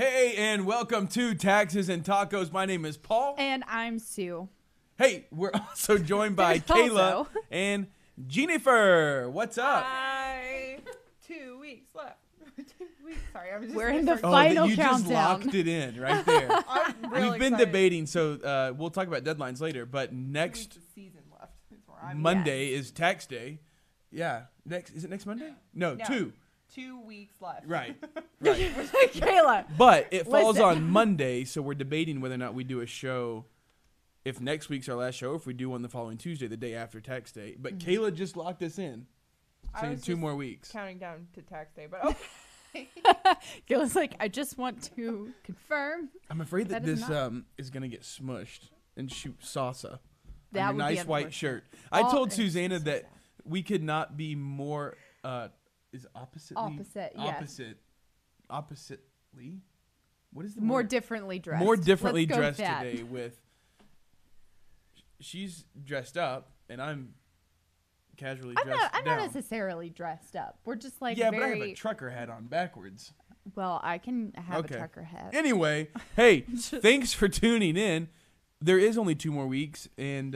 Hey, and welcome to Taxes and Tacos. My name is Paul. And I'm Sue. Hey, we're also joined by Kayla and Jennifer. What's up? Hi. 2 weeks left. 2 weeks. Sorry, I'm just. We're in the final you countdown. just locked it in right there. I'm really We've been excited. debating, so we'll talk about deadlines later. But 2 next weeks of season left. Is where I'm Monday is tax day. Yeah, is it next Monday? No, No. 2. 2 weeks left. Right, right. Kayla. But it falls Listen. on Monday, so we're debating whether or not we do a show. If next week's our last show, if we do one the following Tuesday, the day after tax day. But Kayla just locked us in, I saying was 2 just more weeks. Counting down to tax day, but okay. Kayla's like, I just want to confirm. I'm afraid that That is this not- is gonna get smushed and shoot salsa. That on would your be nice white unfortunate. shirt. I All- told Susanna that we could not be more is oppositely Opposite, yes. oppositely. What is the More word? differently dressed. More differently Let's go with dressed that. today with she's dressed up and I'm casually I'm dressed not down. necessarily dressed up. We're just like yeah, very. but I have a trucker hat on backwards. Well, I can have Okay. a trucker hat. Anyway, hey, thanks for tuning in. There is only 2 more weeks, and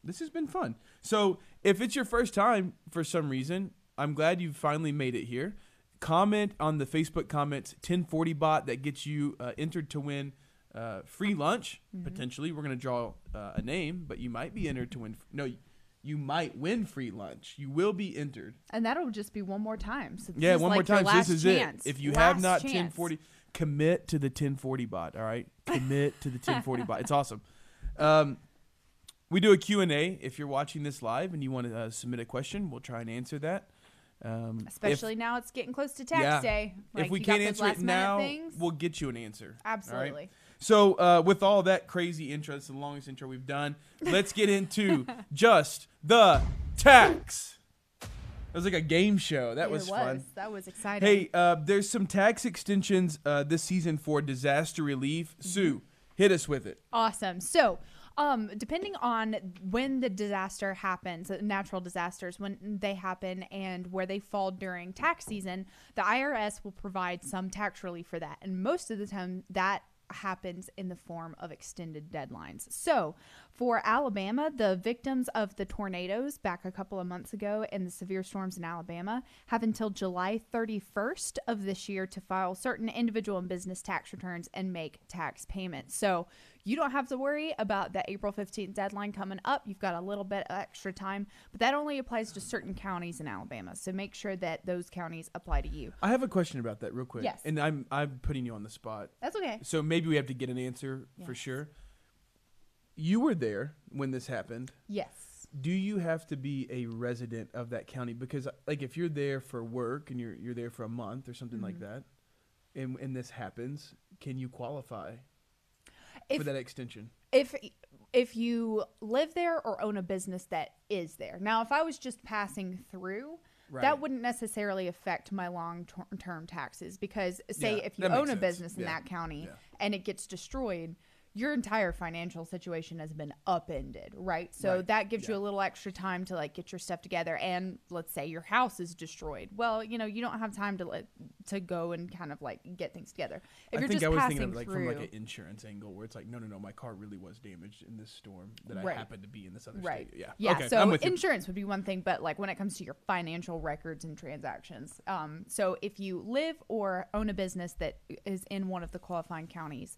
this has been fun. So if it's your first time for some reason, I'm glad you finally made it here. Comment on the Facebook comments 1040 bot that gets you entered to win free lunch. Potentially, we're going to draw a name, but you might be entered to win. You might win free lunch. You will be entered. And that'll just be one more time. So this Yeah, is one more like your time. So this last is chance. it. If you Last have not chance. 1040, commit to the 1040 bot. All right, commit to the 1040 bot. It's awesome. We do a Q&A. If you're watching this live and you want to submit a question, we'll try and answer that. Especially now it's getting close to tax day. Like, if we you got can't those answer it last-minute now, things. we'll get you an answer. All right? Absolutely. So with all that crazy intro, it's the longest intro we've done. Let's get into just the tax. It was like a game show. That was fun. That was exciting. Hey, there's some tax extensions this season for disaster relief. Sue, hit us with it. Awesome. So, depending on when the disaster happens, natural disasters, when they happen and where they fall during tax season, the IRS will provide some tax relief for that. And most of the time that happens in the form of extended deadlines. So for Alabama, the victims of the tornadoes back a couple of months ago and the severe storms in Alabama have until July 31st of this year to file certain individual and business tax returns and make tax payments. So you don't have to worry about the April 15th deadline coming up. You've got a little bit of extra time, but that only applies to certain counties in Alabama. So make sure that those counties apply to you. I have a question about that real quick. Yes. And I'm putting you on the spot. That's okay. So maybe we have to get an answer for Yes. sure. You were there when this happened. Yes. Do you have to be a resident of that county? Because like if you're there for work and you're there for a month or something like that, and this happens, can you qualify for that extension? If you live there or own a business that is there. Now, if I was just passing through, Right. that wouldn't necessarily affect my long-term taxes because say Yeah, if you that makes own a sense. business in Yeah. that county Yeah. and it gets destroyed, your entire financial situation has been upended, right? So Right. that gives you Yeah. a little extra time to like get your stuff together. And let's say your house is destroyed. Well, you don't have time to go and kind of like get things together. If I you're think just I was passing thinking of like through, from like an insurance angle where it's like, no, my car really was damaged in this storm that I Right. happened to be in this other right. state. Yeah. Yeah. Okay, I'm So with you. insurance would be one thing, but like when it comes to your financial records and transactions. So if you live or own a business that is in one of the qualifying counties,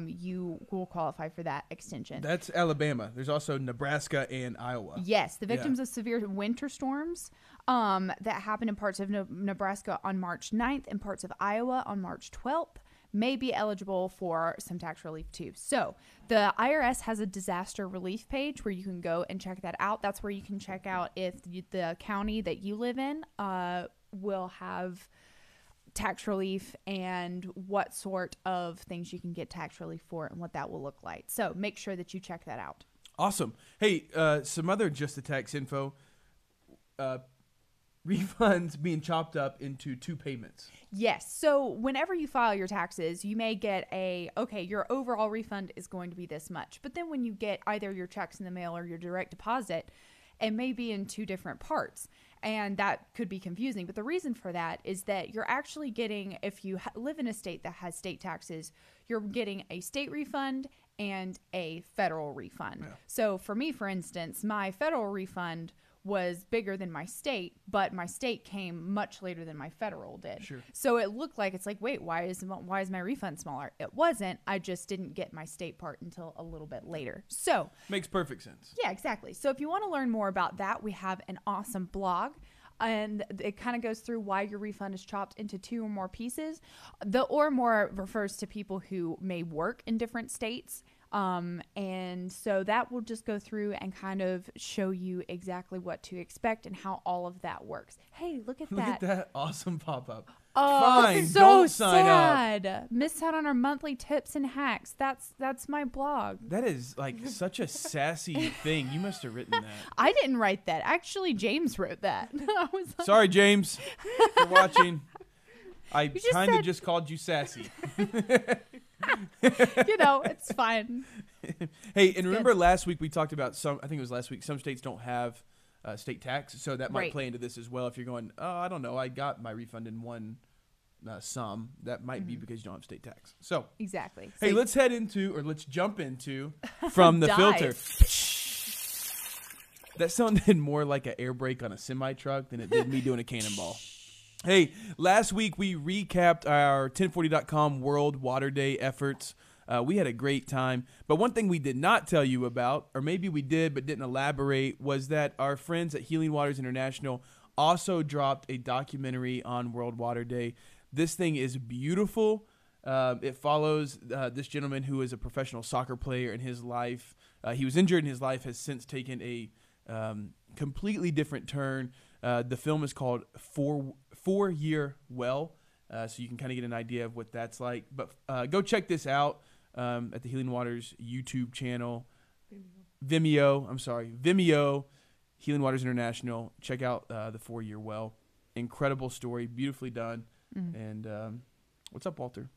you will qualify for that extension. That's Alabama. There's also Nebraska and Iowa. Yes, the victims of severe winter storms that happened in parts of Nebraska on March 9th and parts of Iowa on March 12th may be eligible for some tax relief too. So the IRS has a disaster relief page where you can go and check that out. That's where you can check out if the county that you live in will have tax relief and what sort of things you can get tax relief for and what that will look like. So make sure that you check that out. Awesome. Hey, some other Just the Tax info. Refunds being chopped up into 2 payments. Yes. So whenever you file your taxes, you may get your overall refund is going to be this much. But then when you get either your checks in the mail or your direct deposit, it may be in 2 different parts. And that could be confusing. But the reason for that is that you're actually getting, if you live in a state that has state taxes, you're getting a state refund and a federal refund. Yeah. So for me, for instance, my federal refund was bigger than my state, but my state came much later than my federal did. Sure. So it looked like, it's like, wait, why is my refund smaller? It wasn't. I just didn't get my state part until a little bit later. So Makes perfect sense. yeah, exactly. So if you want to learn more about that, we have an awesome blog. And it kind of goes through why your refund is chopped into 2 or more pieces. The or more refers to people who may work in different states. And so that will just go through and kind of show you exactly what to expect and how all of that works. Hey, look at Look that. at that awesome pop-up. Oh, Fine, so don't sign up. sad. Missed out on our monthly tips and hacks. That's my blog. That is like such a sassy thing. You must have written that. I didn't write that. Actually, James wrote that. I was like, Sorry, James, for watching. I just kind of said- just called you sassy. it's fine. Hey, and remember good. last week we talked about I think it was last week, some states don't have state tax, so that might Right. play into this as well. If you're going, oh, I don't know, I got my refund in one sum, that might be because you don't have state tax. So, Exactly. hey, So let's jump into from the Dive. filter. That sounded more like an air brake on a semi truck than it did me doing a cannonball. Hey, last week we recapped our 1040.com World Water Day efforts. We had a great time. But one thing we did not tell you about, or maybe we did but didn't elaborate, was that our friends at Healing Waters International also dropped a documentary on World Water Day. This thing is beautiful. It follows this gentleman who is a professional soccer player in his life. He was injured, and his life has since taken a completely different turn. The film is called Four Year Well, so you can kind of get an idea of what that's like. But go check this out at the Healing Waters YouTube channel. Vimeo, Healing Waters International. Check out the 4 Year Well. Incredible story, beautifully done. And what's up, Walter?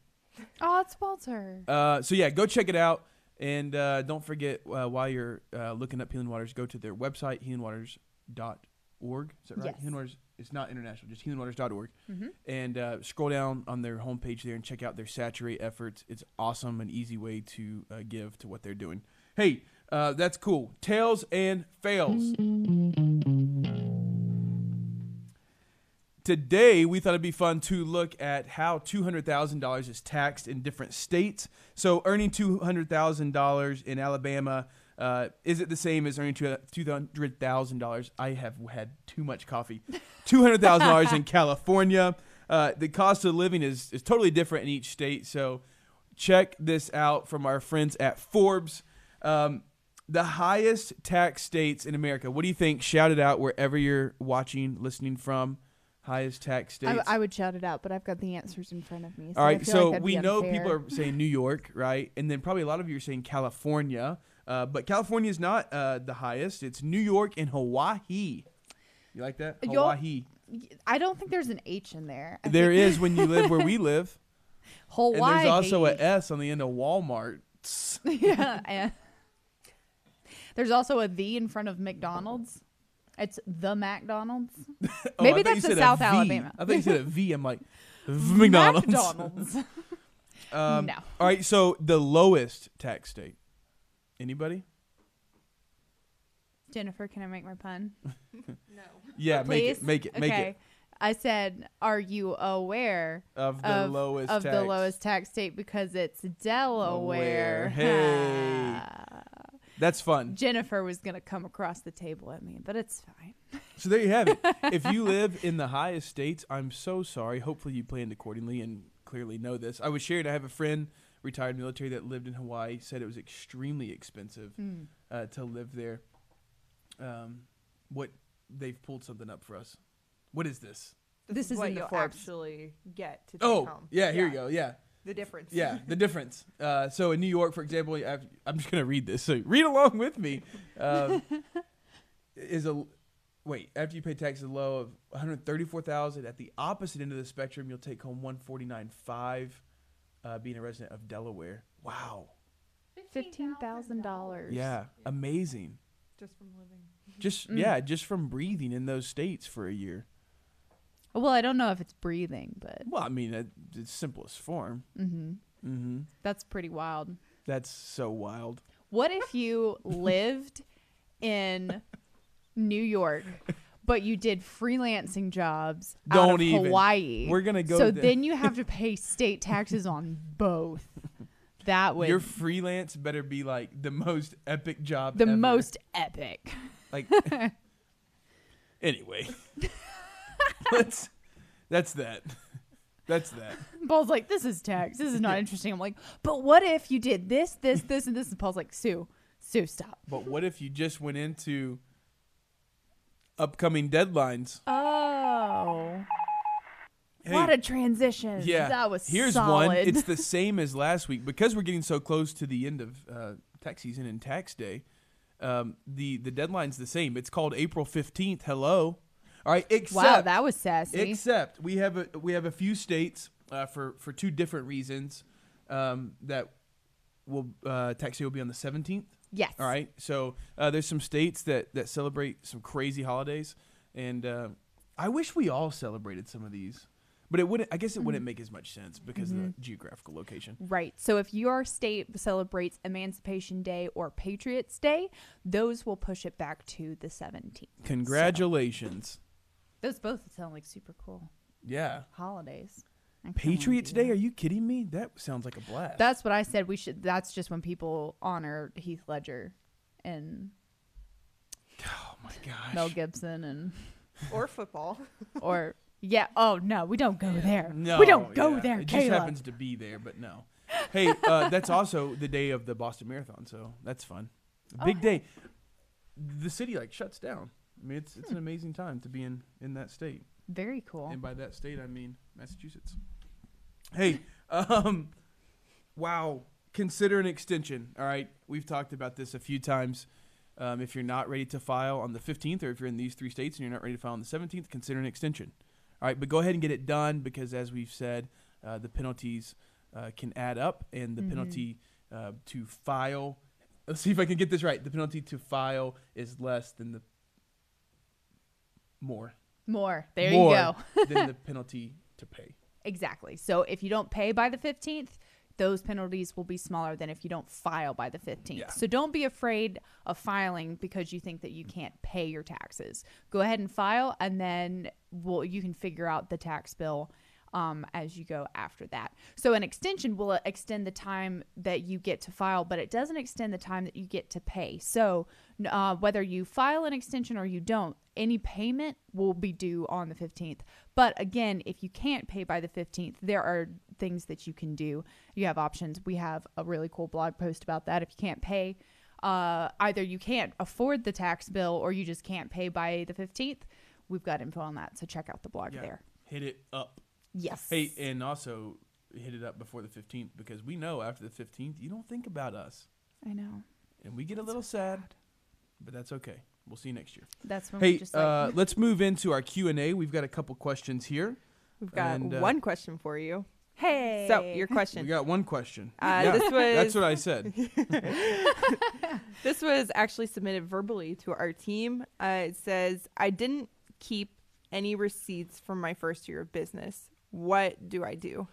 Oh, it's Walter. So yeah, go check it out. And don't forget, while you're looking up Healing Waters, go to their website, healingwaters.org. Is that right? Yes. Healing Waters, it's not international, just healingwaters.org. Mm-hmm. And scroll down on their homepage there and check out their Saturate efforts. It's awesome, an easy way to give to what they're doing. Hey, that's cool. Tails and fails. Today, we thought it'd be fun to look at how $200,000 is taxed in different states. So earning $200,000 in Alabama, is it the same as earning $200,000? I have had too much coffee. $200,000 in California. The cost of living is totally different in each state. So check this out from our friends at Forbes. The highest tax states in America. What do you think? Shout it out wherever you're watching, listening from. Highest tax states. I would shout it out, but I've got the answers in front of me. All I right, feel so like that'd we be know unfair. people are saying New York, right? And then probably a lot of you are saying California. But California is not the highest. It's New York and Hawaii. You like that? Hawaii. I don't think there's an H in there. There is when you live where we live. Hawaii. And there's also a S on the end of Walmart. Yeah. And there's also a the in front of McDonald's. It's the McDonald's. Oh, Maybe I thought you that's said in South V. Alabama. I thought you said a V. I'm like, McDonald's. McDonald's. No. All right, so the lowest tax state. Anybody? Jennifer, can I make my pun? No. Yeah, Please? make it. I said, are you aware Of the lowest of tax. the lowest tax state because it's Delaware? Hey. That's fun. Jennifer was going to come across the table at me, but it's fine. So there you have it. If you live in the highest states, I'm so sorry. Hopefully you planned accordingly and clearly know this. I was sharing, I have a friend, retired military, that lived in Hawaii, said it was extremely expensive to live there. What they've pulled something up for us. What is this? This is what in the you'll Forbes. actually get to take Oh, home. yeah, here you go. Yeah. The difference. Yeah, the difference. So in New York, for example, I'm just going to read this. So read along with me. After you pay taxes low of $134,000, at the opposite end of the spectrum, you'll take home $149,500 being a resident of Delaware. Wow. $15,000. Yeah, amazing. Just from living. Just from breathing in those states for a year. Well, I don't know if it's breathing, but Well, I mean, it's simplest form. that's pretty wild. That's so wild. What if you lived in New York, but you did freelancing jobs out of Hawaii? We're gonna go. So then you have to pay state taxes on both. That would Your freelance better be like the most epic job. the ever. most epic. Like. Anyway, that's that. That's that. Paul's like, this is tax. This is not interesting. I'm like, but what if you did this, and this? And Paul's like, Sue, stop. But what if you just went into upcoming deadlines? Oh. Hey, What a transition. yeah. That was Here's solid. one. It's the same as last week because we're getting so close to the end of tax season and tax day. The deadline's the same. It's called April 15th. Hello. All right. Except, wow, that was sassy. Except we have a few states for two different reasons that will tax day will be on the 17th. Yes. All right. So there's some states that celebrate some crazy holidays, and I wish we all celebrated some of these. But it wouldn't. I guess it wouldn't make as much sense because of the geographical location. Right. So if your state celebrates Emancipation Day or Patriots Day, those will push it back to the 17th. Congratulations. Those both sound like super cool Yeah. holidays. Patriots Day? Are you kidding me? That sounds like a blast. That's what I said. We should. That's just when people honor Heath Ledger and oh my gosh. Mel Gibson and Or football. or yeah. Oh no, we don't go there. No, we don't go there. It Kayla. just happens to be there, but no. Hey, that's also the day of the Boston Marathon, so that's fun. A big day. The city shuts down. I mean, it's an amazing time to be in that state. Very cool. And by that state, I mean Massachusetts. Hey, wow. Consider an extension. All right. We've talked about this a few times. If you're not ready to file on the 15th, or if you're in these three states and you're not ready to file on the 17th, consider an extension. All right. But go ahead and get it done because, as we've said, the penalties can add up, and the penalty to file. Let's see if I can get this right. The penalty to file is less than the more. There you go. Than the penalty to pay. Exactly. So if you don't pay by the 15th, those penalties will be smaller than if you don't file by the 15th. Yeah. So don't be afraid of filing because you think that you can't pay your taxes. Go ahead and file, and then you can figure out the tax bill as you go after that. So an extension will extend the time that you get to file, but it doesn't extend the time that you get to pay. So whether you file an extension or you don't, any payment will be due on the 15th. But again, if you can't pay by the 15th, there are things that you can do. You have options. We have a really cool blog post about that. If you can't pay, either you can't afford the tax bill or you just can't pay by the 15th, we've got info on that. So check out the blog there. Hit it up. Yes. Hey, and also hit it up before the 15th because we know after the 15th, you don't think about us. I know. And we get a little sad, but that's okay. We'll see you next year. That's when we Hey, just let's move into our Q&A. We've got a couple questions here. We've got one question for you. hey. So your We question. got one question. This was That's what I said. This was actually submitted verbally to our team. It says, I didn't keep any receipts from my first year of business. What do I do?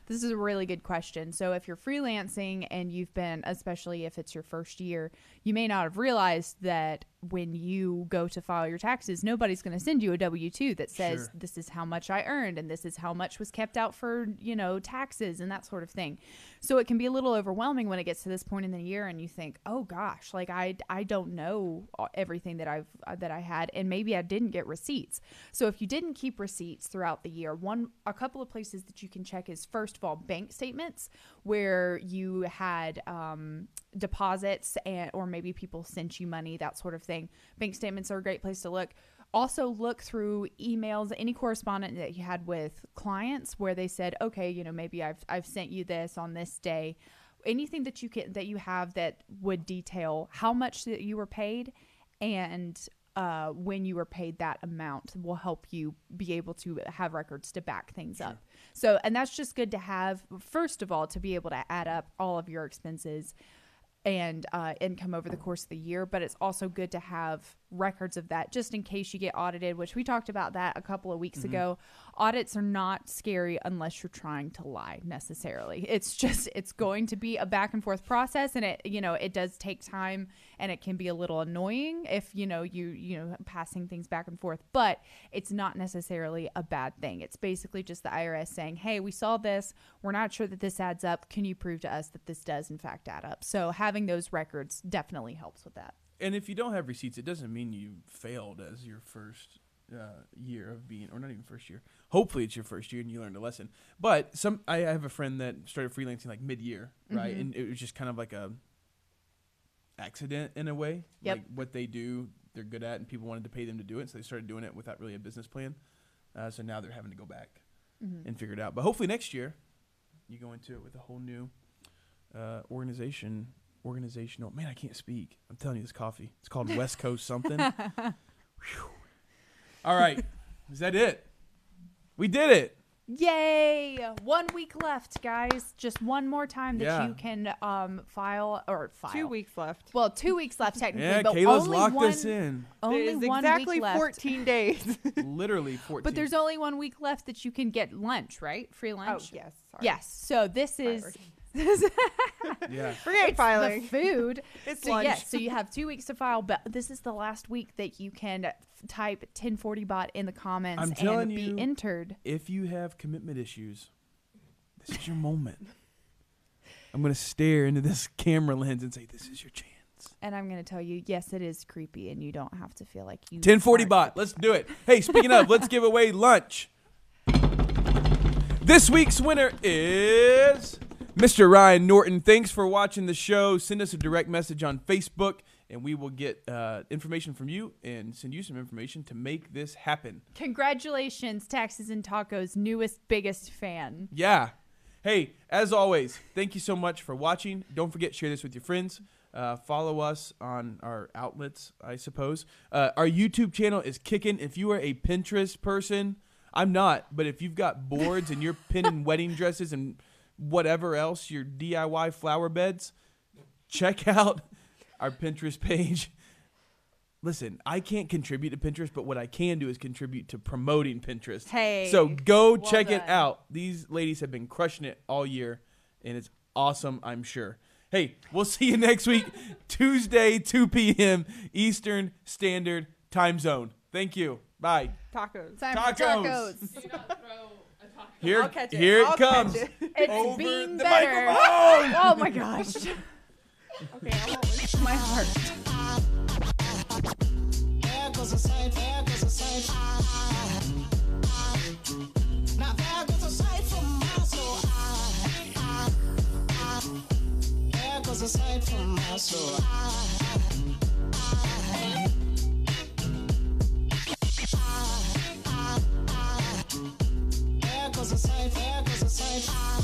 This is a really good question. So if you're freelancing and you've been, especially if it's your first year, you may not have realized that when you go to file your taxes, nobody's going to send you a W-2 that says Sure. this is how much I earned and this is how much was kept out for, taxes and that sort of thing. So it can be a little overwhelming when it gets to this point in the year and you think, oh gosh, I don't know everything that I had, and maybe I didn't get receipts. So if you didn't keep receipts throughout the year, a couple of places that you can check is, first of all, bank statements where you had deposits or maybe people sent you money, that sort of thing. Bank statements are a great place to look. Also look through emails, any correspondence that you had with clients where they said, okay, maybe I've sent you this on this day. Anything that you have that would detail how much that you were paid and when you were paid that amount will help you be able to have records to back things up. So, and that's just good to have, first of all, to be able to add up all of your expenses. and income over the course of the year, but it's also good to have records of that just in case you get audited, which we talked about that a couple of weeks ago. Audits are not scary unless you're trying to lie necessarily. It's going to be a back and forth process, and it does take time, and it can be a little annoying if you passing things back and forth, but it's not necessarily a bad thing. It's basically just the IRS saying, hey, we saw this, we're not sure that this adds up, can you prove to us that this does in fact add up? So having those records definitely helps with that. And if you don't have receipts, it doesn't mean you failed as your first year of being, or not even first year. Hopefully it's your first year and you learned a lesson. But I have a friend that started freelancing like mid-year, right? And it was just kind of like a accident in a way. Yep. Like what they do, they're good at, and people wanted to pay them to do it, so they started doing it without really a business plan. So now they're having to go back and figure it out. But hopefully next year you go into it with a whole new organizational. Man, I can't speak. I'm telling you, this coffee. It's called West Coast something. All right. Is that it? We did it. Yay! 1 week left, guys. Just one more time that you can file. 2 weeks left. Well, 2 weeks left technically. Yeah, but Kayla's only locked one, us in. Only There's 1 exactly week left. 14 days. Literally 14. But there's only 1 week left that you can get lunch, right? Free Oh, lunch. yes. Sorry. Yes. So this is. Yeah. Forget filing. The food. It's So lunch. yes, so you have 2 weeks to file, but this is the last week that you can type 1040 bot in the comments I'm telling and be you, entered. If you have commitment issues, this is your moment. I'm going to stare into this camera lens and say, this is your chance. And I'm going to tell you, yes, it is creepy, and you don't have to feel like you 1040 aren't. bot. Let's do it. Hey, speaking of, let's give away lunch. This week's winner is Mr. Ryan Norton. Thanks for watching the show. Send us a direct message on Facebook, and we will get information from you and send you some information to make this happen. Congratulations, Taxes and Tacos' newest, biggest fan. Yeah. Hey, as always, thank you so much for watching. Don't forget, share this with your friends. Follow us on our outlets, I suppose. Our YouTube channel is kicking. If you are a Pinterest person, I'm not, but if you've got boards and you're pinning wedding dresses and whatever else, your DIY flower beds, check out our Pinterest page. Listen, I can't contribute to Pinterest, but what I can do is contribute to promoting Pinterest. Hey, so go well check it done. out. These ladies have been crushing it all year, and it's awesome, I'm sure. Hey, we'll see you next week, Tuesday, 2 p.m. Eastern Standard Time Zone. Thank you. Bye. Tacos. Time Tacos. for tacos. Here, I'll catch it. here I'll it comes. catch it. It's Over being the better. microphone. Oh my gosh. Okay, I won't. My heart. There goes a sight, there goes a sight. Now there goes a sight from my soul. There goes a sight from my soul. There goes a sight, there goes a sight.